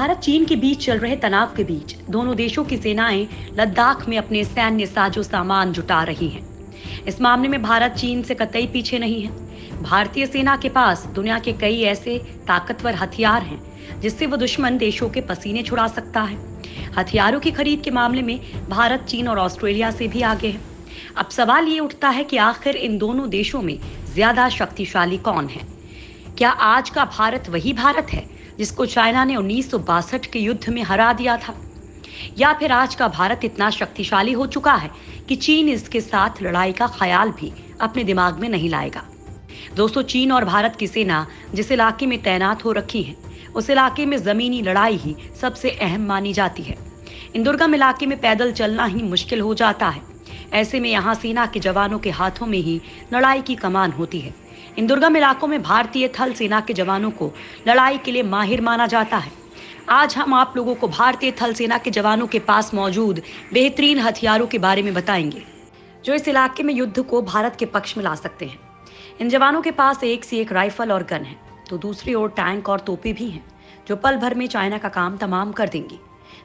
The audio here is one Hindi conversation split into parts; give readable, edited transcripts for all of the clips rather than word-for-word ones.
भारत चीन के बीच चल रहे तनाव के बीच दोनों देशों की सेनाएं लद्दाख में अपने सैन्य साजो सामान जुटा रही हैं। इस मामले में भारत चीन से कतई पीछे नहीं है। भारतीय सेना के पास दुनिया के कई ऐसे ताकतवर हथियार हैं जिससे वो दुश्मन देशों के पसीने छुड़ा सकता है। हथियारों की खरीद के मामले में भारत चीन और ऑस्ट्रेलिया से भी आगे है। अब सवाल ये उठता है कि आखिर इन दोनों देशों में ज्यादा शक्तिशाली कौन है? क्या आज का भारत वही भारत है जिसको चाइना ने 1962 के युद्ध में हरा दिया था, या फिर आज का भारत इतना शक्तिशाली हो चुका है कि चीन इसके साथ लड़ाई का ख्याल भी अपने दिमाग में नहीं लाएगा? दोस्तों, चीन और भारत की सेना जिस इलाके में तैनात हो रखी है उस इलाके में जमीनी लड़ाई ही सबसे अहम मानी जाती है। इन दुर्गम इलाके में पैदल चलना ही मुश्किल हो जाता है। ऐसे में यहाँ सेना के जवानों के हाथों में ही लड़ाई की कमान होती है। इन दुर्गम इलाकों में भारतीय थल सेना के जवानों को लड़ाई के लिए माहिर माना जाता है। आज हम आप लोगों को भारतीय थल सेना के जवानों के पास मौजूद बेहतरीन हथियारों के बारे में बताएंगे जो इस इलाके में युद्ध को भारत के पक्ष में ला सकते हैं। इन जवानों के पास एक से एक राइफल और गन है, तो दूसरी ओर टैंक और तोपें भी हैं जो पल भर में चाइना का काम तमाम कर देंगी।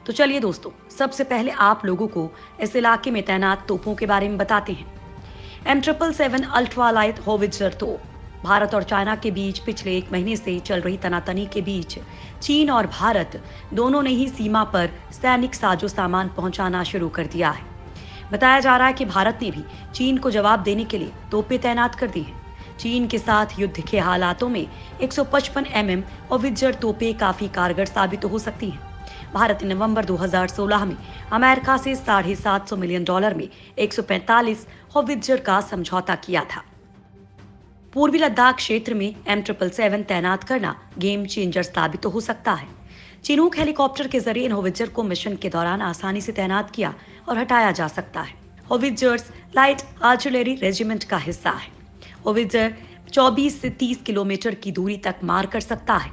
तो चलिए दोस्तों, सबसे पहले आप लोगों को इस इलाके में तैनात तोपों के बारे में बताते हैं। M777 अल्ट्रालाइट होवित्जर तोप। भारत और चाइना के बीच पिछले एक महीने से चल रही तनातनी के बीच चीन और भारत दोनों ने ही सीमा पर सैनिक साजो सामान पहुंचाना शुरू कर दिया है। बताया जा रहा है कि भारत ने भी चीन को जवाब देने के लिए तोपें तैनात कर दी हैं। चीन के साथ युद्ध के हालातों में 155 mm होवित्जर तोपें काफी कारगर साबित हो सकती हैं। भारत ने नवंबर 2016 में अमेरिका से $750 मिलियन में 145 होवित्जर का समझौता किया था। पूर्वी लद्दाख क्षेत्र में M777 तैनात करना गेम चेंजर साबित हो सकता है। चिनूक हेलीकॉप्टर के जरिए इन होवित्जर को मिशन के दौरान आसानी से तैनात किया और हटाया जा सकता है। होवित्जर्स लाइट आर्टिलरी रेजिमेंट का हिस्सा है। होवित्जर 24 से 30 किलोमीटर की दूरी तक मार कर सकता है।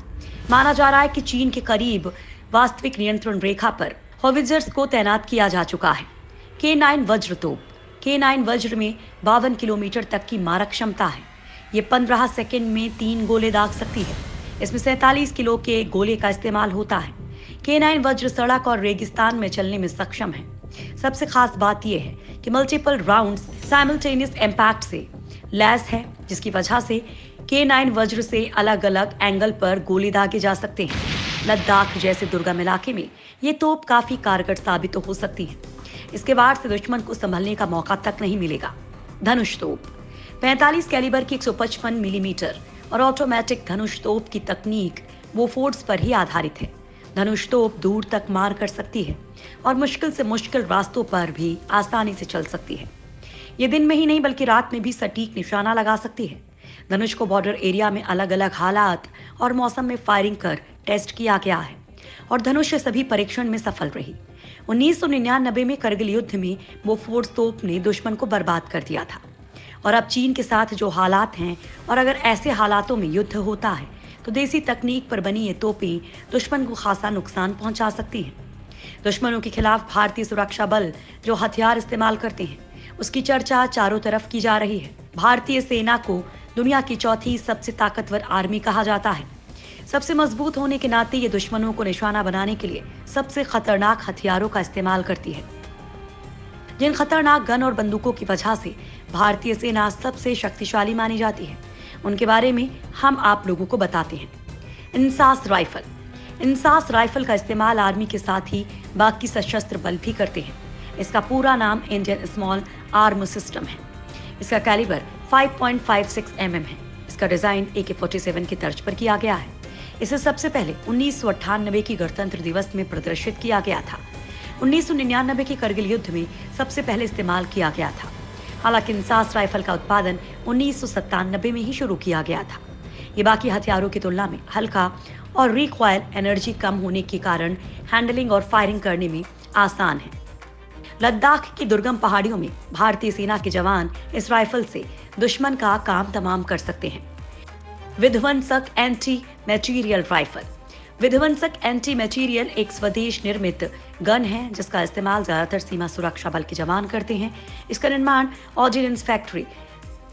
माना जा रहा है कि चीन के करीब वास्तविक नियंत्रण रेखा पर होवित्जर्स को तैनात किया जा चुका है। K9 वज्र तोप। K9 वज्र में 52 किलोमीटर तक की मारक क्षमता है। ये 15 सेकंड में 3 गोले दाग सकती है। इसमें 47 किलो के गोले का इस्तेमाल होता है। K9 वज्र सड़क और रेगिस्तान में चलने में सक्षम है। सबसे खास बात यह है कि मल्टीपल राउंड्स साइमल्टेनियस इम्पैक्ट से लैस है, जिसकी वजह से K9 वज्र से अलग अलग एंगल पर गोले दागे जा सकते हैं। लद्दाख जैसे दुर्गम इलाके में ये तोप काफी कारगर साबित हो सकती है। इसके बाद से दुश्मन को संभलने का मौका तक नहीं मिलेगा। धनुष तोप। 45 कैलिबर की 155 मिलीमीटर और ऑटोमेटिक धनुष तोप की तकनीक बोफोर्स पर ही आधारित है। धनुष तोप दूर तक मार कर सकती है और मुश्किल से मुश्किल रास्तों पर भी आसानी से चल सकती है। ये दिन में ही नहीं बल्कि रात में भी सटीक निशाना लगा सकती है। धनुष को बॉर्डर एरिया में अलग अलग हालात और मौसम में फायरिंग कर टेस्ट किया गया है और धनुष सभी परीक्षण में सफल रही। 1999 में करगिल युद्ध में बोफोर्स तोप ने दुश्मन को बर्बाद कर दिया था। और अब चीन के साथ जो हालात हैं, और अगर ऐसे हालातों में युद्ध होता है तो देसी तकनीक पर बनी ये तोपें दुश्मन को खासा नुकसान पहुंचा सकती हैं। दुश्मनों के खिलाफ भारतीय सुरक्षा बल जो हथियार इस्तेमाल करते हैं उसकी चर्चा चारों तरफ की जा रही है। भारतीय सेना को दुनिया की चौथी सबसे ताकतवर आर्मी कहा जाता है। सबसे मजबूत होने के नाते ये दुश्मनों को निशाना बनाने के लिए सबसे खतरनाक हथियारों का इस्तेमाल करती है। जिन खतरनाक गन और बंदूकों की वजह से भारतीय सेना सबसे शक्तिशाली मानी जाती है उनके बारे में हम आप लोगों को बताते हैं। इंसास राइफल। इंसास राइफल का इस्तेमाल आर्मी के साथ ही बाकी सशस्त्र बल भी करते हैं। इसका पूरा नाम इंडियन स्मॉल आर्म सिस्टम है। इसका कैलिबर 5.56 mm है। इसका डिजाइन AK-47 की तर्ज पर किया गया है। इसे सबसे पहले 1998 की गणतंत्र दिवस में प्रदर्शित किया गया था। 1999 के करगिल युद्ध में सबसे पहले इस्तेमाल किया गया था। हालांकि इंसास राइफल का उत्पादन 1997 में ही शुरू किया गया था। ये बाकी हथियारों की तुलना में हल्का और रिकॉइल एनर्जी कम होने के कारण हैंडलिंग और फायरिंग करने में आसान है। लद्दाख की दुर्गम पहाड़ियों में भारतीय सेना के जवान इस राइफल से दुश्मन का काम तमाम कर सकते हैं। विध्वंसक एंटी मैटीरियल राइफल। विध्वंसक एंटी मैटीरियल एक स्वदेश निर्मित गन है जिसका इस्तेमाल ज्यादातर सीमा सुरक्षा बल के जवान करते हैं। इसका निर्माण ऑर्डिनेंस फैक्ट्री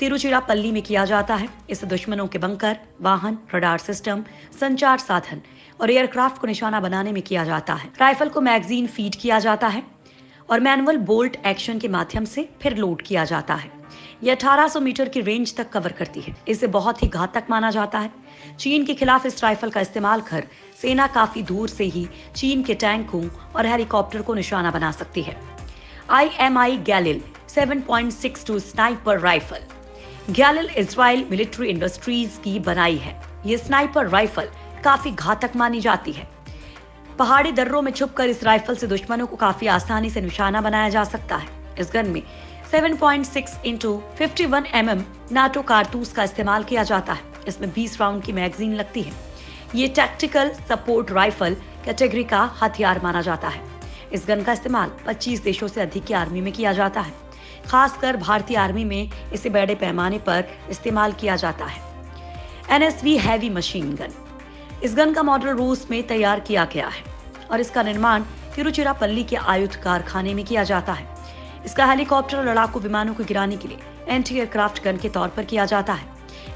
तिरुचिरापल्ली में किया जाता है। इससे दुश्मनों के बंकर, वाहन, रडार सिस्टम, संचार साधन और एयरक्राफ्ट को निशाना बनाने में किया जाता है। राइफल को मैगजीन फीड किया जाता है और मैनुअल बोल्ट एक्शन के माध्यम से फिर लोड किया जाता है। यह 1800 मीटर की रेंज तक कवर करती है। इसे बहुत ही घातक माना जाता है। चीन के खिलाफ इस राइफल का इस्तेमाल कर सेना काफी दूर से ही चीन के टैंकों और हेलीकॉप्टर को निशाना बना सकती है। IMI Galil 7.62 sniper rifle. Galil Israel Military Industries की बनाई है। ये स्नाइपर राइफल काफी घातक मानी जाती है। पहाड़ी दर्रों में छुपकर इस राइफल से दुश्मनों को काफी आसानी से निशाना बनाया जा सकता है। इस गन में 7.6 × 51 mm नाटो कारतूस का इस्तेमाल किया जाता है। इसमें 20 राउंड की मैगजीन लगती है। ये टैक्टिकल सपोर्ट राइफल कैटेगरी का हथियार माना जाता है। इस गन का इस्तेमाल 25 देशों से अधिक की आर्मी में किया जाता है। खासकर भारतीय आर्मी में इसे बड़े पैमाने पर इस्तेमाल किया जाता है। NSV heavy machine gun. इस गन का मॉडल रूस में तैयार किया गया है और इसका निर्माण तिरुचिरापल्ली के आयुध कारखाने में किया जाता है। इसका हेलीकॉप्टर और लड़ाकू विमानों को गिराने के लिए एंटी एयरक्राफ्ट गन के तौर पर किया जाता है।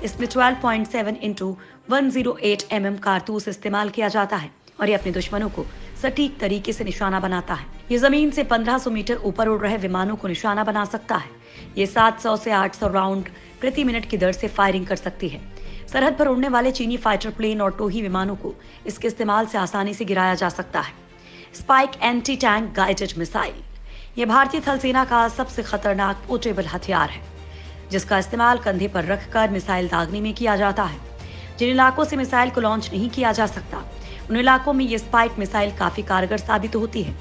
इसमें 12.7 × 108 mm कारतूस इस्तेमाल किया जाता है और ये अपने दुश्मनों को सटीक तरीके से निशाना बनाता है। ये जमीन से 1500 मीटर ऊपर उड़ रहे विमानों को निशाना बना सकता है। ये 700 से 800 राउंड प्रति मिनट की दर से फायरिंग कर सकती है। सरहद पर उड़ने वाले चीनी फाइटर प्लेन और टोही विमानों को इसके इस्तेमाल से आसानी से गिराया जा सकता है। Spike anti tank guided missile. यह भारतीय थल सेना का सबसे खतरनाक पोर्टेबल हथियार है, जिसका इस्तेमाल कंधे पर रखकर मिसाइल दागने में किया जाता है। जिन इलाकों से मिसाइल को लॉन्च नहीं किया जा सकता, उन इलाकों में ये स्पाइक मिसाइल काफी कारगर साबित होती है।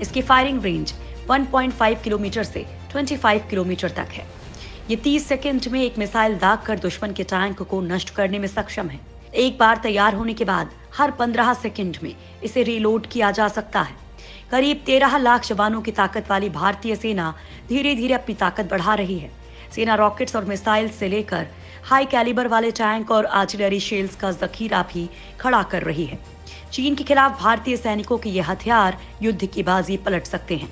इसकी फायरिंग रेंज 1.5 किलोमीटर से 25 किलोमीटर तक है। ये 30 सेकंड में एक मिसाइल दागकर दुश्मन के टैंक को नष्ट करने में सक्षम है। एक बार तैयार होने के बाद हर 15 सेकंड में इसे रीलोड किया जा सकता है। करीब 13 लाख जवानों की ताकत वाली भारतीय सेना धीरे धीरे अपनी ताकत बढ़ा रही है। सेना रॉकेट्स और मिसाइल से लेकर हाई कैलिबर वाले टैंक और आर्टिलरी शेल्स का जखीरा भी खड़ा कर रही है। चीन के खिलाफ भारतीय सैनिकों के ये हथियार युद्ध की बाजी पलट सकते हैं।